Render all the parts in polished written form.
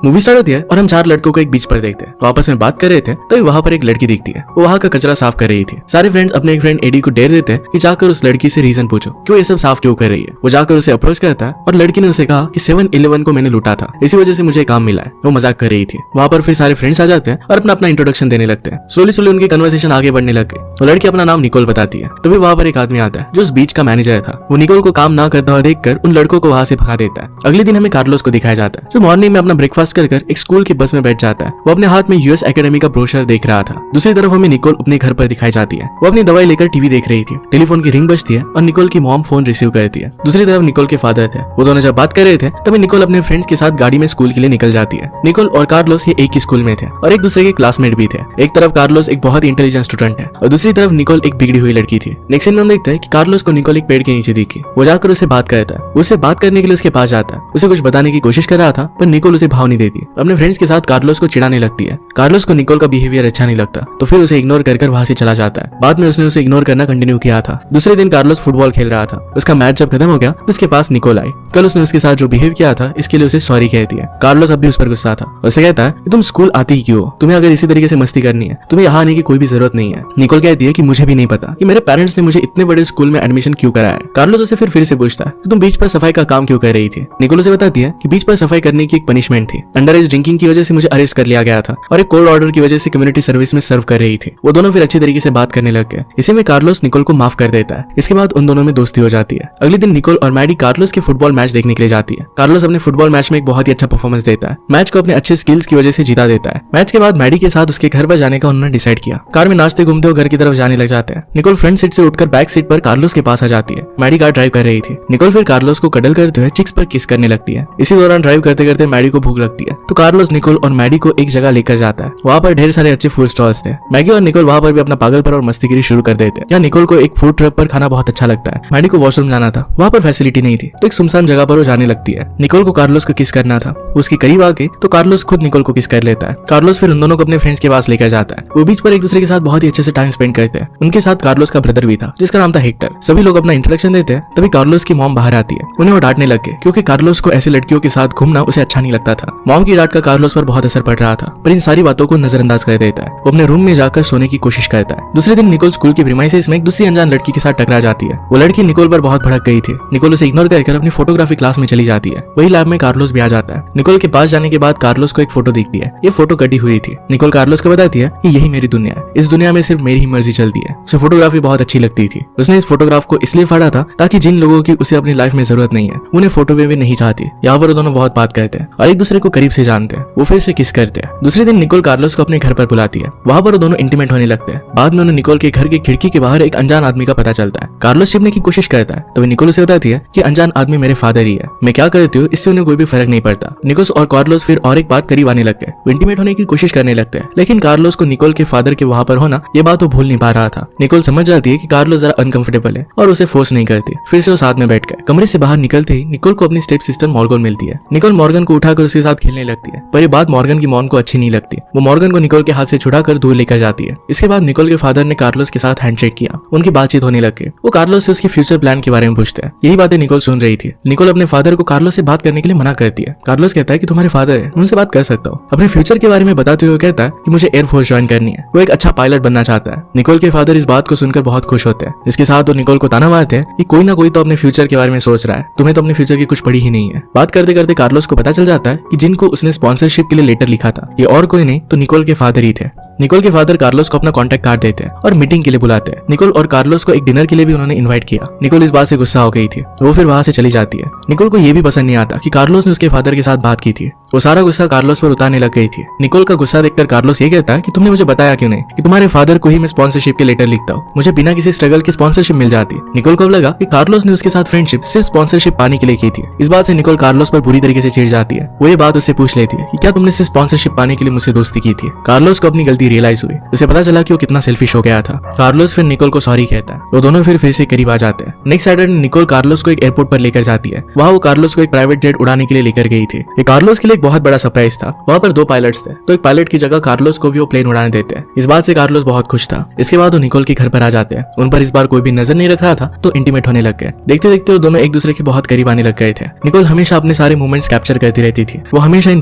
Movie start होती है और हम 4 लड़कों को एक बीच पर देखते हैं। वो आपस में बात कर रहे थे तभी वहाँ पर एक लड़की दिखती है। वो वहाँ का कचरा साफ कर रही थी। सारे फ्रेंड्स अपने एक फ्रेंड एडी को डेर देते हैं कि जाकर उस लड़की से रीजन पूछो क्यों ये सब साफ क्यों कर रही है। वो जाकर उसे अप्रोच करता है और लड़की ने उसे कहा कि 7-11 को मैंने लूटा था, इसी वजह से मुझे काम मिला है। वो मजाक कर रही थी। वहाँ पर फिर सारे फ्रेंड्स आ जाते हैं और अपना अपना इंट्रोडक्शन देने लगते हैं। स्लोली उनकी कन्वर्सेशन आगे बढ़ने लग गई। वो लड़की अपना नाम निकोल बताती है। तभी वहाँ पर एक आदमी आता है जो उस बीच का मैनेजर था। वो निकोल को काम ना करता हुआ देखकर उन लड़कों को वहाँ से भगा देता है। अगले दिन हमें कार्लोस को दिखाया जाता है जो मॉर्निंग में अपना ब्रेकफास्ट कर एक स्कूल की बस में बैठ जाता है। वो अपने हाथ में यूएस एकेडमी का ब्रोशर देख रहा था। दूसरी तरफ हमें निकोल अपने घर पर दिखाई जाती है। वो अपनी दवाई लेकर टीवी देख रही थी। टेलीफोन की रिंग बजती है और निकोल की मॉम फोन रिसीव करती है। दूसरी तरफ निकोल के फादर थे। वो दोनों जब बात कर रहे थे तभी निकोल अपने फ्रेंड्स के साथ गाड़ी में स्कूल के लिए निकल जाती है। निकोल और कार्लोस ये एक ही स्कूल में थे और एक दूसरे के क्लासमेट भी थे। एक तरफ कार्लोस एक बहुत इंटेलिजेंट स्टूडेंट है और दूसरी तरफ निकोल एक बिगड़ी हुई लड़की थी। नेक्स्ट सीन में हम देखते हैं कि कार्लोस को निकोल एक पेड़ के नीचे दिखी। वो जाकर उसे बात करता है। उससे बात करने के लिए उसके पास जाता है। उसे कुछ बताने की कोशिश कर रहा था पर निकोल उसे भाव नहीं देती। अपने फ्रेंड्स के साथ कार्लोस को चिढ़ाने लगती है। कार्लोस को निकोल का बिहेवियर अच्छा नहीं लगता तो फिर उसे इग्नोर कर वहां से चला जाता है। बाद में उसने उसे इग्नोर करना कंटिन्यू किया था। दूसरे दिन कार्लोस फुटबॉल खेल रहा था। उसका मैच जब खत्म हो गया तो उसके पास निकोल आई। कल उसने उसके साथ जो बिहेव किया था इसके लिए उसे सॉरी कहती है। कार्लोस अब भी उस पर गुस्सा था। उसे कहता है कि तुम स्कूल आती ही क्यों हो? तुम्हें अगर इसी तरीके से मस्ती करनी है तुम्हें यहाँ आने की कोई भी जरूरत नहीं है। निकोल कहती है कि मुझे भी नहीं पता कि मेरे पेरेंट्स ने मुझे इतने बड़े स्कूल में एडमिशन क्यों कराया है। कार्लोस उसे फिर से पूछता है कि तुम बीच पर सफाई का काम क्यों कर रही थी। निकोल उसे बताती है कि बीच पर सफाई करने की एक पनिशमेंट थी। अंडर एज ड्रिंकिंग की वजह से मुझे अरेस्ट कर लिया गया था और एक कोर्ट ऑर्डर की वजह से कम्युनिटी सर्विस में सर्व कर रही थी। वो दोनों फिर अच्छी तरीके से बात करने लग गए। इसी में कार्लोस निकोल को माफ कर देता है। इसके बाद उन दोनों में दोस्ती हो जाती है। अगले दिन निकोल और मैडी कार्लोस के फुटबॉल मैच देखने के लिए जाती है। कार्लोस अपने फुटबॉल मैच में एक बहुत ही अच्छा परफॉर्मेंस देता है। मैच को अपने अच्छे स्किल्स की वजह से जीता देता है। मैच के बाद मैडी के साथ उसके घर पर जाने का उन्होंने डिसाइड किया। कार में नाचते घूमते घर की तरफ जाने लग जाते हैं। निकोल फ्रंट सीट से उठकर बैक सीट पर कार्लोस के पास आ जाती है। मैडी कार ड्राइव कर रही थी। निकोल फिर कार्लोस को कडल करते हुए चिक्स पर किस करने लगती है। इसी दौरान ड्राइव करते करते मैडी को भूख लगती है तो कार्लोस निकोल और मैडी को एक जगह लेकर जाता है। वहाँ पर ढेर सारे अच्छे फूड स्टॉल्स थे। मैगी और निकोल वहाँ पर भी अपना पागलपन और मस्तीगिरी शुरू कर देते हैं। यहाँ निकोल को एक फूड ट्रक पर खाना बहुत अच्छा लगता है। मैडी को वॉशरूम जाना था, वहाँ पर फैसिलिटी नहीं थी तो एक सुनसान जगह पर वो जाने लगती है। निकोल को कार्लोस को किस करना था। उसके करीब आके तो कार्लोस खुद निकोल को किस कर लेता है। कार्लोस फिर उन दोनों को अपने फ्रेंड्स के पास लेकर जाता है। वो बीच पर एक दूसरे के साथ बहुत ही अच्छे से टाइम स्पेंड करते हैं। उनके साथ कार्लोस का ब्रदर भी था जिसका नाम था हेक्टर। सभी लोग अपना इंट्रोडक्शन देते हैं तभी कार्लोस की मॉम बाहर आती है। उन्हें वो डांटने लग गए क्योंकि कार्लोस को ऐसी लड़कियों के साथ घूमना उसे अच्छा नहीं लगता था। मॉम की डांट का कार्लोस पर बहुत असर पड़ रहा था पर इन सारी बातों को नजरअंदाज कर देता है। वो अपने रूम में जाकर सोने की कोशिश करता है। दूसरे दिन निकोल स्कूल की प्रीमाइसेस में एक दूसरी अनजान लड़की के साथ टकरा जाती है। वो लड़की निकोल पर बहुत भड़क गई थी। निकोल उसे इग्नोर कर अपनी फोटोग्राफी क्लास में चली जाती है। वही लैब में कार्लोस भी आ जाता है। निकोल के पास जाने के बाद कार्लोस को एक फोटो दिखती है। ये फोटो कटी हुई थी। निकोल कार्लोस को बताती है कि यही मेरी दुनिया है, इस दुनिया में सिर्फ मेरी ही मर्जी चलती है। उसे फोटोग्राफी बहुत अच्छी लगती थी। उसने इस फोटोग्राफ को इसलिए फाड़ा था ताकि जिन लोगों की उसे अपनी लाइफ में जरूरत नहीं है उन्हें फोटो में भी नहीं चाहती। यहाँ पर दोनों बहुत बात करते हैं और एक दूसरे को करीब से जानते हैं। वो फिर से किस करते हैं। दूसरे दिन निकोल कार्लोस को अपने घर पर बुलाती है। वहाँ पर दोनों इंटीमेट होने लगते हैं। बाद में उन्हें निकोल के घर की खिड़की के बाहर एक अनजान आदमी का पता चलता है। कार्लोस छिपने की कोशिश करता है तभी निकोल उसे बताती है कि अनजान आदमी मेरे फादर ही है। मैं क्या करती हूँ इससे उन्हें कोई भी फर्क नहीं पड़ता। निकोल और कार्लोस फिर और एक बार करीब आने लग गए। वो इंटीमेट होने की कोशिश करने लगते हैं लेकिन कार्लोस को निकोल के फादर के वहाँ पर होना ये बात वो भूल नहीं पा रहा था। निकोल समझ जाती है कि कार्लोस जरा अनकंफर्टेबल है और उसे फोर्स नहीं करती। फिर से वो साथ में बैठ गए। कमरे से बाहर निकलते ही निकोल को अपनी स्टेप सिस्टर मॉर्गन मिलती है। निकोल मॉर्गन को उठाकर उसके साथ खेलने लगती है पर ये बात मॉर्गन की मॉम को अच्छी नहीं लगती। वो मॉर्गन को निकोल के हाथ से छुड़ाकर दूर लेकर जाती है। इसके बाद निकोल के फादर ने कार्लोस के साथ हैंडशेक किया। उनकी बातचीत होने लग गई। वो कार्लोस से उसके फ्यूचर प्लान के बारे में पूछते हैं। यही बातें निकोल सुन रही थी। निकोल अपने फादर को कार्लोस से बात करने के लिए मना करती है। कार्लोस कहता है कि तुम्हारे फादर है, मैं उनसे बात कर सकता हूँ। अपने फ्यूचर के बारे में बताते हुए कहता है कि मुझे एयरफोर्स ज्वाइन करनी है। वो एक अच्छा पायलट बनना चाहता है। निकोल के फादर इस बात को सुनकर बहुत खुश होते हैं। इसके साथ वो निकोल को ताना मारते हैं कि कोई ना कोई तो अपने फ्यूचर के बारे में सोच रहा है, तुम्हें तो अपने फ्यूचर की कुछ पड़ी ही नहीं है। बात करते करते कार्लोस को पता चल जाता है कि जिनको उसने स्पॉन्सरशिप के लिए लेटर लिखा था ये और कोई नहीं तो निकोल के फादर ही थे। निकोल के फादर कार्लोस को अपना कॉन्टैक्ट कार्ड देते हैं और मीटिंग के लिए बुलाते हैं। निकोल और कार्लोस को एक डिनर के लिए भी उन्होंने इनवाइट किया। निकोल इस बात से गुस्सा हो गई थी। वो फिर वहां से चली जाती है। निकोल को ये भी पसंद नहीं आता कि कार्लोस ने उसके फादर के साथ बात की थी। वो सारा गुस्सा कार्लोस पर उतारने लग गई थी। निकोल का गुस्सा देखकर कार्लोस ये कहता है कि तुमने मुझे बताया क्यों नहीं कि तुम्हारे फादर को ही मैं स्पॉन्सरशिप के लेटर लिखता हूँ, मुझे बिना किसी स्ट्रगल की स्पॉन्सरशिप मिल जाती। निकोल को लगा कि कार्लोस ने उसके साथ फ्रेंडशिप सिर्फ स्पॉन्सरशिप पाने के लिए की थी। इस बात से निकोल कार्लोस पर बुरी तरीके से चिढ़ जाती है। वो ये बात उससे पूछ लेती है कि क्या तुमने सिर्फ स्पॉन्सरशिप पाने के लिए मुझसे दोस्ती की थी। कार्लोस को अपनी गलती गलती रियलाइज हुई। उसे पता चला कि वो कितना सेल्फिश हो गया था। कार्लोस फिर निकोल को सॉरी कहता है। वो दोनों फिर से करीब आ जाते हैं। नेक्स्ट सैटरडे निकोल कार्लोस को एक एयरपोर्ट पर लेकर जाती है। वहाँ वो कार्लोस को एक प्राइवेट जेट उड़ाने के लिए लेकर गई थी। ये कार्लोस के लिए एक बहुत बड़ा सरप्राइज था। वहाँ पर 2 पायलट्स थे, तो एक पायलट की जगह कार्लोस को भी वो प्लेन उड़ाने देते हैं। इस बात से कार्लोस बहुत खुश था। इसके बाद वो निकोल के घर पर आ जाते हैं। उन पर इस बार कोई भी नजर नहीं रख रहा था, तो इंटीमेट होने लग गए। देखते देखते वो दोनों एक दूसरे के बहुत करीब आने लग गए थे। निकोल हमेशा अपने सारे मूवमेंट्स कैप्चर करती रहती थी। वो हमेशा इन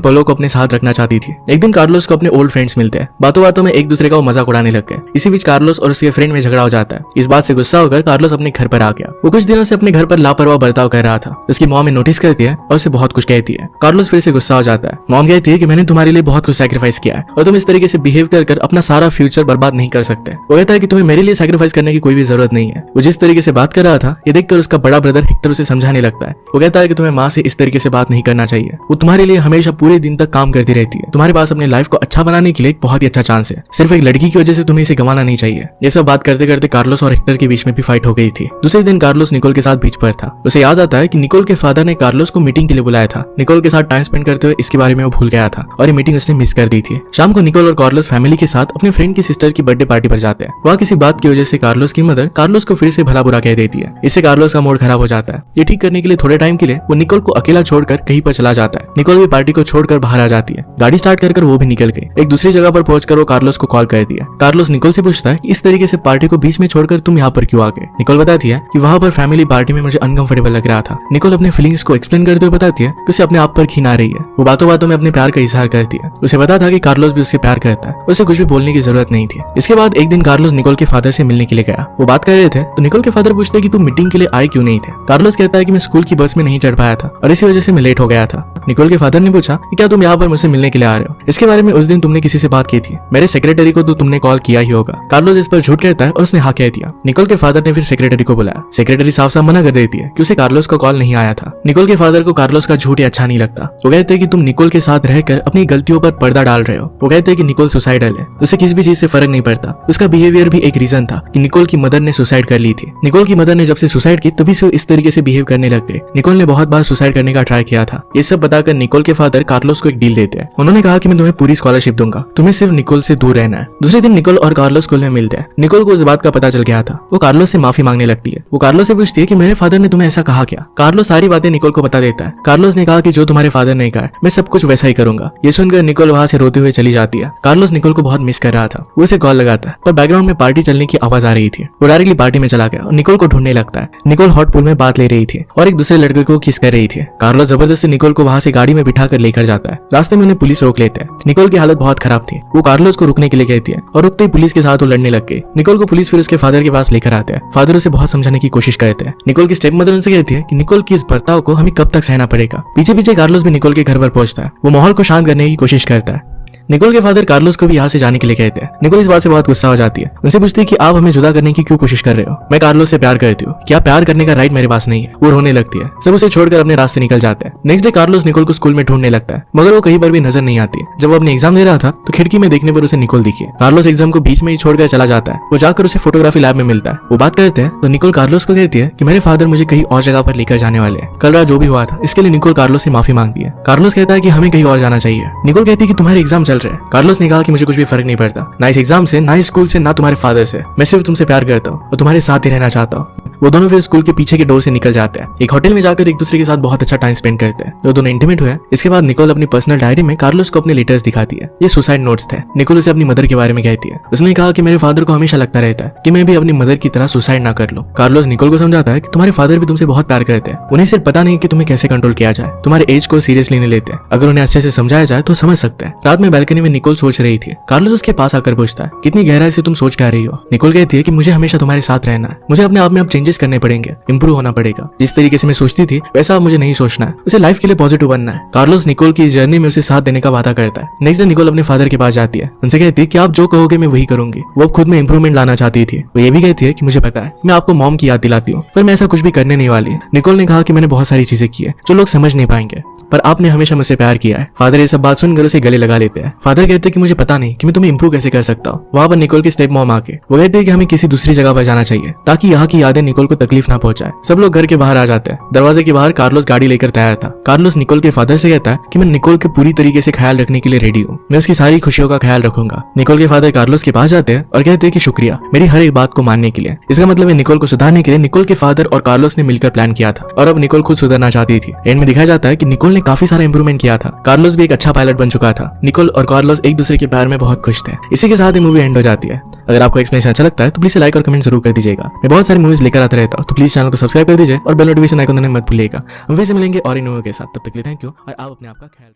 पलों को अपने साथ रखना चाहती थी। एक दिन कार्लोस को अपने ओल्ड फ्रेंड्स मिलते हैं। बातों बातों में एक दूसरे का वो मजाक उड़ाने लग गए। इसी बीच कार्लोस और उसके फ्रेंड में झगड़ा हो जाता है। इस बात से गुस्सा होकर कार्लोस अपने घर पर आ गया। वो कुछ दिनों से अपने घर पर लापरवाह बर्ताव कर रहा था। उसकी मॉम नोटिस करती है और उसे बहुत कुछ कहती है। कार्लोस फिर से गुस्सा हो जाता है। मॉम कहती है कि मैंने तुम्हारे लिए बहुत कुछ सैक्रिफाइस किया है और तुम इस तरीके से बिहेव कर अपना सारा फ्यूचर बर्बाद नहीं कर सकते। वो कहता है कि तुम्हें मेरे लिए सैक्रिफाइस करने की कोई भी जरूरत नहीं है। वो जिस तरीके से बात कर रहा था, ये देखकर उसका बड़ा ब्रदर हेक्टर उसे समझाने लगता है। वो कहता है कि तुम्हें माँ से इस तरीके से बात नहीं करना चाहिए। वो तुम्हारे लिए हमेशा पूरे दिन तक काम करती रहती है। तुम्हारे पास अपने लाइफ को अच्छा बनाने के लिए एक बहुत ही अच्छा चांस है। सिर्फ एक लड़की की वजह से तुम्हें इसे गंवाना नहीं चाहिए। ये सब बात करते करते कार्लोस और हेक्टर के बीच में भी फाइट हो गई थी। दूसरे दिन कार्लोस निकोल के साथ बीच पर था। उसे याद आता है कि निकोल के फादर ने कार्लोस को मीटिंग के लिए बुलाया था। निकोल के साथ टाइम स्पेंड करते हुए इसके बारे में वो भूल गया था और ये मीटिंग उसने मिस कर दी थी। शाम को निकोल और कार्लोस फैमिली के साथ अपने फ्रेंड की सिस्टर की बर्थडे पार्टी पर जाते हैं। वहाँ किसी बात की वजह से कार्लोस की मदर कार्लोस को फिर से भला बुरा कह देती है। इससे कार्लोस का मूड खराब हो जाता है। ये ठीक करने के लिए थोड़े टाइम के लिए वो निकोल को अकेला छोड़कर कहीं पर चला जाता है। निकोल भी पार्टी को छोड़कर बाहर आ जाती है। गाड़ी स्टार्ट कर वो भी निकल गई। एक दूसरी जगह पर पहुंचकर वो कार्लोस को कॉल करती है। कार्लोस निकोल से पूछता है कि इस तरीके से पार्टी को बीच में छोड़कर तुम यहाँ पर क्यों आ गए। निकोल बताती है कि वहाँ पर फैमिली पार्टी में मुझे अनकंफर्टेबल लग रहा था। निकोल अपने फीलिंग्स को एक्सप्लेन करते हुए बताती है कि उसे अपने आप पर घिन आ रही है। वो बातों बातों में अपने प्यार का इजहार करती है। उसे पता था कि कार्लोस भी उससे प्यार करता है। उसे कुछ भी बोलने की जरूरत नहीं थी। इसके बाद एक दिन कार्लोस निकोल के फादर से मिलने के लिए गया। वो बात कर रहे थे तो निकोल के फादर पूछते कि तुम मीटिंग के लिए आए क्यों नहीं थे। कार्लोस कहता है कि मैं स्कूल की बस में नहीं चढ़ पाया था और इसी वजह से मैं लेट हो गया था। निकोल के फादर ने पूछा कि क्या तुम यहाँ पर मुझसे मिलने के लिए आ रहे हो। इसके बारे में उस दिन तुमने किसी से बात की थी। मेरे सेक्रेटरी को तो तुमने कॉल किया ही होगा। कार्लोस इस पर झूठ कहता है और उसने हाँ कह दिया। निकोल के फादर ने फिर सेक्रेटरी को बुलाया। सेक्रेटरी साफ साफ मना कर देती है कि उसे कार्लोस का कॉल नहीं आया था। निकोल के फादर को कार्लोस का झूठ अच्छा नहीं लगता। वो कहते हैं कि तुम निकोल के साथ रहकर अपनी गलतियों पर पर्दा डाल रहे हो। वो कहते हैं कि निकोल सुसाइडल है। उसे किसी भी चीज से फर्क नहीं पड़ता। उसका बिहेवियर भी एक रीजन था कि निकोल की मदर ने सुसाइड कर ली थी। निकोल की मदर ने जब से सुसाइड की तभी से इस तरीके से बिहेव करने लग गए। निकोल ने बहुत बार सुसाइड करने का ट्राई किया था। ये सब बताकर निकोल के फादर कार्लोस को एक डील देते हैं। उन्होंने कहा कि मैं तुम्हें पूरी स्कॉलरशिप दूंगा, तुम्हें सिर्फ निकोल से दूर रहना है। दूसरे दिन निकोल और कार्लोस स्कूल में मिलते हैं। निकोल को उस बात का पता चल गया था। वो कार्लोस से माफी मांगने लगती है। वो कार्लोस से पूछती है कि मेरे फादर ने तुम्हें ऐसा कहा क्या। कार्लोस सारी बातें निकोल को बता देता है। कार्लोस ने कहा कि जो तुम्हारे फादर ने कहा मैं सब कुछ वैसा ही करूंगा। ये सुनकर निकोल वहां से रोते हुए चली जाती है। कार्लोस निकोल को बहुत मिस कर रहा था। वो उसे कॉल लगाता है पर बैकग्राउंड में पार्टी चलने की आवाज आ रही थी। वो डायरेक्टली पार्टी में चला गया और निकोल को ढूंढने लगता है। निकोल हॉट पूल में बात ले रही थी और एक दूसरे लड़के को किस कर रही थी। कार्लोस जबरदस्ती निकोल को वहां से गाड़ी में बिठा कर लेकर जाता है। रास्ते में उन्हें पुलिस रोक लेते हैं। निकोल की हालत बहुत खराब थी। वो कार्लोस को रुकने के लिए कहती है और रुकते ही पुलिस के साथ वो लड़ने लग गई। निकोल को पुलिस फिर उसके फादर के पास लेकर आते हैं। फादर उसे बहुत समझाने की कोशिश करते हैं। निकोल की स्टेप मदर उनसे कहती है कि निकोल की इस बर्ताव को हमें कब तक सहना पड़ेगा। पीछे पीछे कार्लोस भी निकोल के घर पर पहुंचता है। वो माहौल को शांत करने की कोशिश करता है। निकोल के फादर कार्लोस को भी यहाँ से जाने के लिए कहते हैं। निकोल इस बात से बहुत गुस्सा हो जाती है। उनसे पूछती है कि आप हमें जुदा करने की क्यों कोशिश कर रहे हो। मैं कार्लोस से प्यार करती हूँ। क्या प्यार करने का राइट मेरे पास नहीं है। वो रोने लगती है। सब उसे छोड़कर अपने रास्ते निकल जाते हैं। नेक्स्ट डे कार्लोस निकोल को स्कूल में ढूंढने लगता है मगर वो कहीं पर भी नजर नहीं आती। जब वो अपने एग्जाम दे रहा था तो खिड़की में देखने पर उसे निकोल दिखी। कार्लोस एग्जाम को बीच में ही छोड़कर चला जाता है। वो जाकर उसे फोटोग्राफी लैब में मिलता है। वो बात करते हैं तो निकोल कार्लोस को कहती है कि मेरे फादर मुझे कहीं और जगह पर लेकर जाने वाले हैं। कल रात जो भी हुआ था इसके लिए निकोल कार्लोस से माफी मांगती है। कार्लोस कहता है कि हमें कहीं और जाना चाहिए। निकोल कहती है कि तुम्हारे एग्जाम चल रहे हैं। कार्लोस ने कहा कि मुझे कुछ भी फर्क नहीं पड़ता, ना इस एग्जाम से, ना इस स्कूल से, ना तुम्हारे फादर से। मैं सिर्फ तुमसे प्यार करता हूँ और तुम्हारे साथ ही रहना चाहता हूँ। वो दोनों फिर स्कूल के पीछे के डोर से निकल जाते हैं। एक होटल में जाकर एक दूसरे के साथ बहुत अच्छा टाइम स्पेंड करते हैं। वो दोनों इंटीमेट हुए। इसके बाद निकोल अपनी पर्सनल डायरी में कार्लोस को अपने लेटर्स दिखाती है। ये सुसाइड नोट्स थे। निकोल उसे अपनी मदर के बारे में कहती है। उसने कहा कि मेरे फादर को हमेशा लगता रहता है कि मैं भी अपनी मदर की तरह सुसाइड ना कर लूं। कार्लोस निकोल को समझाता है कि तुम्हारे फादर भी तुमसे बहुत प्यार करते हैं। उन्हें सिर्फ पता नहीं कि तुम्हें कैसे कंट्रोल किया जाए। तुम्हारे एज को सीरियसली नहीं लेते। अगर उन्हें अच्छे से समझाया जाए तो समझ सकते हैं। रात में बैल्कनी में निकोल सोच रही थी। कार्लोस उसके पास आकर पूछता है कितनी गहराई से तुम सोच कर रही हो। निकोल कहती है कि मुझे हमेशा तुम्हारे साथ रहना है। मुझे अपने आप में अब चेंजेस करने पड़ेंगे, इंप्रूव होना पड़ेगा। जिस तरीके से मैं सोचती थी वैसा अब मुझे नहीं सोचना है। उसे लाइफ के लिए पॉजिटिव बनना है। कार्लोस निकोल की इस जर्नी में उसे साथ देने का वादा करता है। नेक्स्ट डे निकोल अपने फादर के पास जाती है। उनसे कहती है कि आप जो कहोगे मैं वही करूंगी। वो खुद में इंप्रूवमेंट लाना चाहती थी। वो ये भी कहती है कि मुझे पता है मैं आपको मॉम की याद दिलाती हूँ पर मैं ऐसा कुछ भी करने नहीं वाली। निकोल ने कहा कि मैंने बहुत सारी चीजें की है जो लोग समझ नहीं पाएंगे पर आपने हमेशा मुझसे प्यार किया है। फादर ये सब बात सुनकर उसे गले लगा लेते हैं। फादर कहते हैं कि मुझे पता नहीं कि मैं तुम्हें इंप्रूव कैसे कर सकता हूँ। वहाँ पर निकोल की स्टेप मॉम आके वो कहते हैं कि हमें किसी दूसरी जगह पर जाना चाहिए ताकि यहाँ की यादें निकोल को तकलीफ ना पहुंचाए। सब लोग घर के बाहर आ जाते हैं। दरवाजे के बाहर कार्लोस गाड़ी लेकर तैयार था। कार्लोस निकोल के फादर से कहता है कि मैं निकोल के पूरी तरीके से ख्याल रखने के लिए रेडी हूँ, मैं उसकी सारी खुशियों का ख्याल रखूंगा। निकोल के फादर कार्लोस के पास जाते हैं और कहते हैं कि शुक्रिया मेरी हर एक बात को मानने के लिए। इसका मतलब है निकोल को सुधारने के लिए निकोल के फादर और कार्लोस ने मिलकर प्लान किया था और अब निकोल खुद सुधरना चाहती थी। एंड में दिखाया जाता है कि निकोल ने काफी सारा इंप्रूवमेंट किया था। कार्लोस भी एक अच्छा पायलट बन चुका था। निकोल और कार्लोस एक दूसरे के प्यार में बहुत खुश थे। इसी के साथ ही मूवी एंड हो जाती है। अगर आपको एक्सप्लेनेशन अच्छा लगता है तो प्लीज लाइक और कमेंट जरूर कर दीजिएगा। मैं बहुत सारी मूवीज लेकर आता रहता हूँ, तो प्लीज चैनल को सब्सक्राइब कर दीजिए और बेल नोटिफिकेशन आइकन देना मत भूलिएगा। हम फिर से मिलेंगे और इन मूवी के साथ, तब तक के लिए थैंक यू और आप अपने आप का ख्याल रखिए।